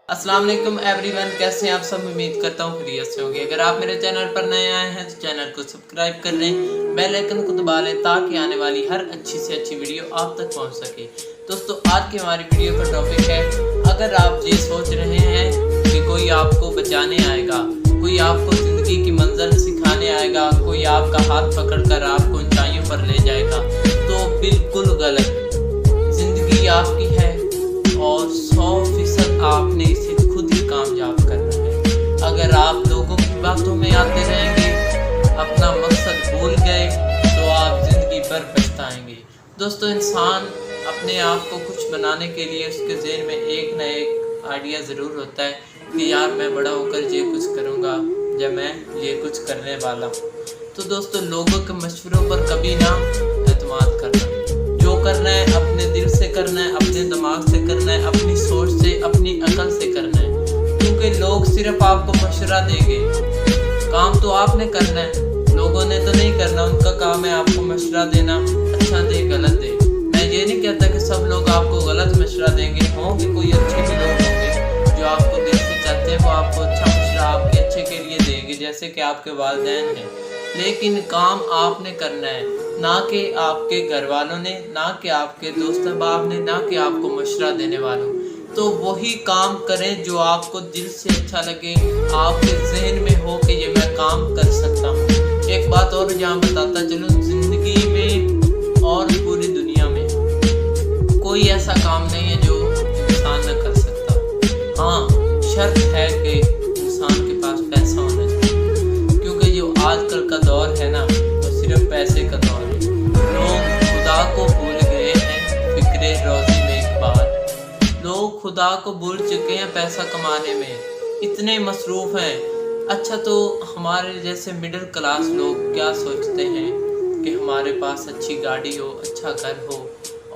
अस्सलाम वालेकुम एवरीवन, कैसे हैं आप सब। उम्मीद करता हूँ खैरियत से होंगे। अगर आप मेरे चैनल पर नए आए हैं तो चैनल को सब्सक्राइब कर लें, बेल आइकन को दबा लें ताकि आने वाली हर अच्छी से अच्छी वीडियो आप तक पहुँच सके। दोस्तों, आज की हमारी वीडियो का टॉपिक है, अगर आप ये सोच रहे हैं कि कोई आपको बचाने आएगा, कोई आपको ज़िंदगी की मंजिल सिखाने आएगा, कोई आपका हाथ पकड़ कर आपको ऊंचाइयों पर ले जाएगा, तो बिल्कुल गलत। ज़िंदगी आपकी है और 100% आपने इसे खुद ही कामयाब करना है। अगर आप लोगों की बातों में आते रहेंगे, अपना मकसद भूल गए, तो आप ज़िंदगी भर पछताएंगे। दोस्तों, इंसान अपने आप को कुछ बनाने के लिए उसके ज़हन में एक न एक आइडिया ज़रूर होता है कि यार मैं बड़ा होकर ये कुछ करूँगा या मैं ये कुछ करने वाला हूँ। तो दोस्तों, लोगों के मशवरों पर कभी ना एतमाद करना। जो करना है अपने दिल से करना है, अपने दिमाग से करना है, अपनी सोच से, अपनी अकल से करना है। क्योंकि लोग सिर्फ आपको मशवरा देंगे, काम तो आपने करना है, लोगों ने तो नहीं करना। उनका काम है आपको मशवरा देना, अच्छा दे गलत दे। मैं ये नहीं कहता कि सब लोग आपको गलत मशवरा देंगे, होंगे कोई अच्छे भी लोग होंगे जो आपको दिल से चाहते हैं, वो आपको अच्छा मशवरा आपके अच्छे के लिए देंगे, जैसे कि आपके वालिदैन हैं। लेकिन काम आपने करना है, ना कि आपके घर वालों ने, ना कि आपके दोस्त अहबाब ने, ना कि आपको मशवरा देने वालों। तो वही काम करें जो आपको दिल से अच्छा लगे, आपके जहन में हो कि ये मैं काम कर सकता हूँ। एक बात और यहाँ बताता चलो, ज़िंदगी में और पूरी दुनिया में कोई ऐसा काम नहीं है जो इंसान न कर सकता। हाँ, शर्त है कि इंसान के पास पैसा होना चाहिए, क्योंकि जो आजकल का दौर है ना, वो सिर्फ पैसे का दौर है। लोग खुदा को भूल गए हैं फिक्रे रोजी में एक बार। लोग खुदा को भूल चुके हैं पैसा कमाने में, इतने मसरूफ़ हैं। अच्छा, तो हमारे जैसे मिडिल क्लास लोग क्या सोचते हैं कि हमारे पास अच्छी गाड़ी हो, अच्छा घर हो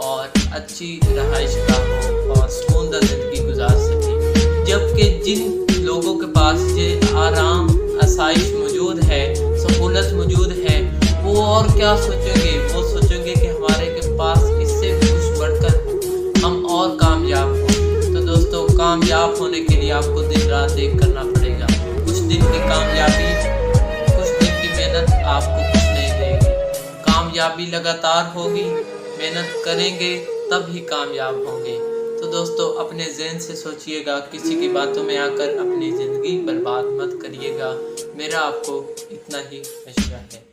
और अच्छी रहाइश का हो और सुकूनदार ज़िंदगी गुजार सकें। जबकि जिन लोगों के पास ये आराम आसाइश मौजूद है, सहूलत मौजूद है, वो और क्या सोचेंगे। वो सोचेंगे कि हमारे के पास इससे भी कुछ बढ़कर हम और कामयाब हों। तो दोस्तों, कामयाब होने के लिए आपको दिन रात एक करना पड़ेगा। कुछ दिन की कामयाबी, कुछ दिन की मेहनत आपको कुछ नहीं देगी। कामयाबी लगातार होगी, मेहनत करेंगे तब ही कामयाब होंगे। तो दोस्तों, अपने ज़हन से सोचिएगा, किसी की बातों में आकर अपनी ज़िंदगी बर्बाद मत करिएगा। मेरा आपको इतना ही मशवरा है।